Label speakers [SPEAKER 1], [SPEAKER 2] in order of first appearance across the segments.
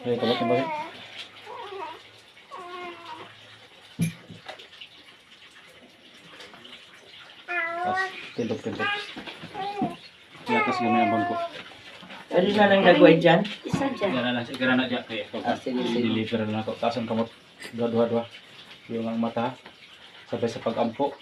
[SPEAKER 1] Okay, kabot yung bakit. Tapos, tindog-tindog. Yakas gamay ang bangko.
[SPEAKER 2] Ano na lang nagway dyan?
[SPEAKER 3] Isa dyan.
[SPEAKER 1] Yan na lang, sigara na dyan. Kaya,
[SPEAKER 3] Sige, sige.
[SPEAKER 1] deliver na ako. Taas ang kamot. Dua-dua. Yung ang mata. Sabay sa pag-ampo.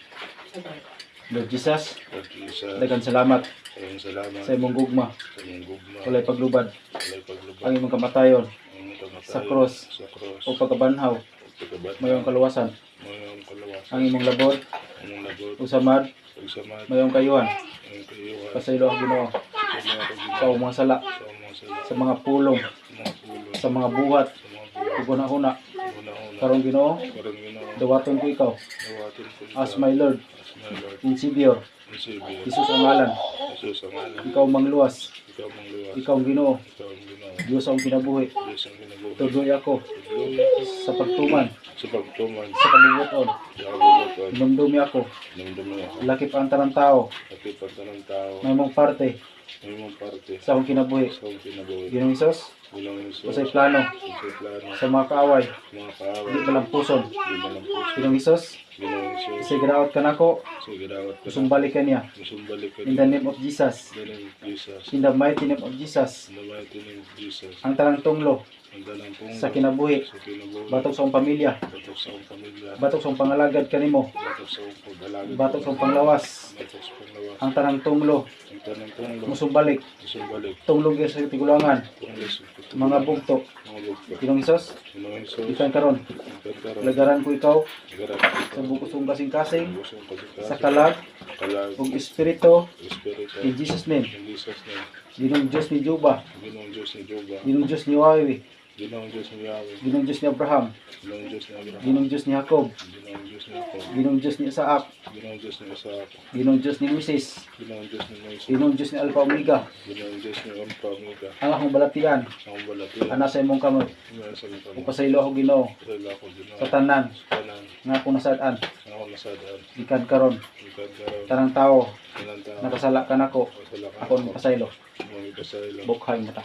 [SPEAKER 1] Lord Jesus,
[SPEAKER 4] Lord Jesus,
[SPEAKER 1] dagan salamat
[SPEAKER 4] ayun salamat
[SPEAKER 1] sa imong gugma.
[SPEAKER 4] sa iyong gugma,
[SPEAKER 1] Walay paglubad.
[SPEAKER 4] walay paglubad,
[SPEAKER 1] Ang imong kamatayon
[SPEAKER 4] ang kamatayon
[SPEAKER 1] sa cross.
[SPEAKER 4] sa cross,
[SPEAKER 1] o pagkabanhaw.
[SPEAKER 4] pagkabat,
[SPEAKER 1] Mayong kaluwasan.
[SPEAKER 4] mayong kalawasan,
[SPEAKER 1] Ang imong labor.
[SPEAKER 4] ang labot,
[SPEAKER 1] Usamad.
[SPEAKER 4] pagsamad,
[SPEAKER 1] Mayong kayuhan.
[SPEAKER 4] ang kayuhan,
[SPEAKER 1] Pasaylo ang Ginoo.
[SPEAKER 4] sa mga pagbubuhat,
[SPEAKER 1] Sa mga sala.
[SPEAKER 4] sa mga sala,
[SPEAKER 1] Sa mga pulong.
[SPEAKER 4] sa mga pulong,
[SPEAKER 1] Sa mga buhat.
[SPEAKER 4] sa mga buwan,
[SPEAKER 1] Uguna-una.
[SPEAKER 4] una-una,
[SPEAKER 1] Karong Ginoo.
[SPEAKER 4] karang Ginoo,
[SPEAKER 1] Dawaton ko ikaw.
[SPEAKER 4] dawatin ko
[SPEAKER 1] As
[SPEAKER 4] ikaw,
[SPEAKER 1] my Lord.
[SPEAKER 4] as my Lord,
[SPEAKER 1] And Savior.
[SPEAKER 4] and Savior,
[SPEAKER 1] Jesus ang ngalan.
[SPEAKER 4] Jesus ang ngalan,
[SPEAKER 1] Ikaw mangluwas.
[SPEAKER 4] ikaw ang luwas,
[SPEAKER 1] Ikaw ang Ginoo.
[SPEAKER 4] ikaw ang Ginoo,
[SPEAKER 1] Diyos ang kinabuhi.
[SPEAKER 4] Diyos ang kinabuhi,
[SPEAKER 1] Tuloy ako
[SPEAKER 4] Tuloy
[SPEAKER 1] sa pagtuman.
[SPEAKER 4] sa pagtuman,
[SPEAKER 1] Sa kabubuton.
[SPEAKER 4] sa kabubutan,
[SPEAKER 1] Inumdumi ako.
[SPEAKER 4] namdumi ako,
[SPEAKER 1] Lakip ang tanang tao.
[SPEAKER 4] kapit ang tanang tao,
[SPEAKER 1] May mong parte
[SPEAKER 4] may mong parte,
[SPEAKER 1] sa akong kinabuhi.
[SPEAKER 4] sa iyong kinabuhi,
[SPEAKER 1] Ginoong Isos.
[SPEAKER 4] Bilang Isus,
[SPEAKER 1] Usay plano
[SPEAKER 4] sa plano,
[SPEAKER 1] sa mga kaaway.
[SPEAKER 4] mga kaaway,
[SPEAKER 1] Di balampuson.
[SPEAKER 4] di ba ng puso,
[SPEAKER 1] Ginoong Isos.
[SPEAKER 4] Ginoong Isus,
[SPEAKER 1] Kasi grawat ka nako.
[SPEAKER 4] sa gidawat ka
[SPEAKER 1] Gustong balikan niya.
[SPEAKER 4] gustong balik ka
[SPEAKER 1] In the name of Jesus.
[SPEAKER 4] Dalang Jesus,
[SPEAKER 1] In the mighty name of Jesus.
[SPEAKER 4] in the mighty name of Jesus,
[SPEAKER 1] Ang tanang tunglo
[SPEAKER 4] ang dalang pong
[SPEAKER 1] sa kinabuhi.
[SPEAKER 4] sa kinabuhi,
[SPEAKER 1] Batok sa akong pamilya.
[SPEAKER 4] batok sa iyong pamilya,
[SPEAKER 1] Batok sa akong pangalagad kanimo.
[SPEAKER 4] batok sa iyong pag-alaga,
[SPEAKER 1] Batok sa akong panglawas.
[SPEAKER 4] batok sa panglawas,
[SPEAKER 1] Ang tanang tunglo.
[SPEAKER 4] ang tanang tunglo,
[SPEAKER 1] Musong balik.
[SPEAKER 4] gustong balik,
[SPEAKER 1] Tunglog sa tigulangan.
[SPEAKER 4] tunglo sa
[SPEAKER 1] Mga bugto.
[SPEAKER 4] mga lugto,
[SPEAKER 1] Ginoong Isos.
[SPEAKER 4] Ginoong Isus,
[SPEAKER 1] Ikan karon.
[SPEAKER 4] ang pagkaroon,
[SPEAKER 1] Lagaran ko ikaw
[SPEAKER 4] garat,
[SPEAKER 1] sa bukos kong kasing-kasing.
[SPEAKER 4] gustong pagkaroon,
[SPEAKER 1] Sa kalag.
[SPEAKER 4] kalag,
[SPEAKER 1] Ug espiritu.
[SPEAKER 4] Espiritu,
[SPEAKER 1] In Jesus name.
[SPEAKER 4] in Jesus name,
[SPEAKER 1] Ginong Diyos ni Juba.
[SPEAKER 4] Ginoong Diyos ni Jehovah,
[SPEAKER 1] Ginong Diyos ni Wawi.
[SPEAKER 4] Ginoong Diyos ni Yahweh,
[SPEAKER 1] Ginong Diyos ni Abraham.
[SPEAKER 4] Ginoong Diyos ni Abraham,
[SPEAKER 1] Ginong Diyos ni Jacob.
[SPEAKER 4] Ginoong Diyos ni Jacob,
[SPEAKER 1] Ginong Diyos ni Isaac.
[SPEAKER 4] Ginoong Diyos ni Isaac,
[SPEAKER 1] Ginong Diyos ni Moises.
[SPEAKER 4] Ginoong Diyos ni Moises,
[SPEAKER 1] Ginong Diyos ni Alpha Omega.
[SPEAKER 4] Ginoong Diyos ni Alpha Omega,
[SPEAKER 1] Ang akong balatian.
[SPEAKER 4] ang balatian,
[SPEAKER 1] Ana sa imong kamot.
[SPEAKER 4] ngayon sa mga
[SPEAKER 1] Upasaylo ako Ginoo
[SPEAKER 4] kasala ko Ginoo,
[SPEAKER 1] sa tanan
[SPEAKER 4] kanan,
[SPEAKER 1] nga akong nasad-an.
[SPEAKER 4] ako nasadaan,
[SPEAKER 1] Gikan karon.
[SPEAKER 4] ikan karon,
[SPEAKER 1] Tanang tao
[SPEAKER 4] kanan tao,
[SPEAKER 1] nakasala ka nako.
[SPEAKER 4] kasala ka,
[SPEAKER 1] Ako ang pasaylo.
[SPEAKER 4] mga ipasaylo,
[SPEAKER 1] Bukhay mo ta.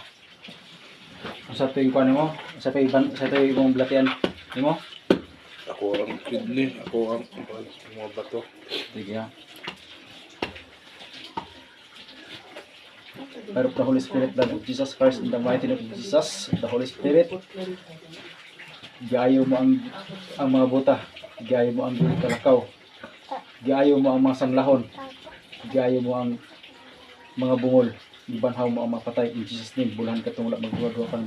[SPEAKER 1] Sa tuwing kuan nimo, sa tuwing imong balatian nimo.
[SPEAKER 4] ako ang kidney, ako ang mga bato,
[SPEAKER 1] Sige ha. By the Holy Spirit, blood of Jesus Christ, in the mighty name of Jesus, the Holy Spirit, giayo mo ang mga buta, giayo mo ang kalakaw, giayo mo ang mga sanglahon, giayo mo ang mga bungol, ibanhaw mo ang mga patay, in Jesus name, bulahan ka itong wala magduwa-duwa pa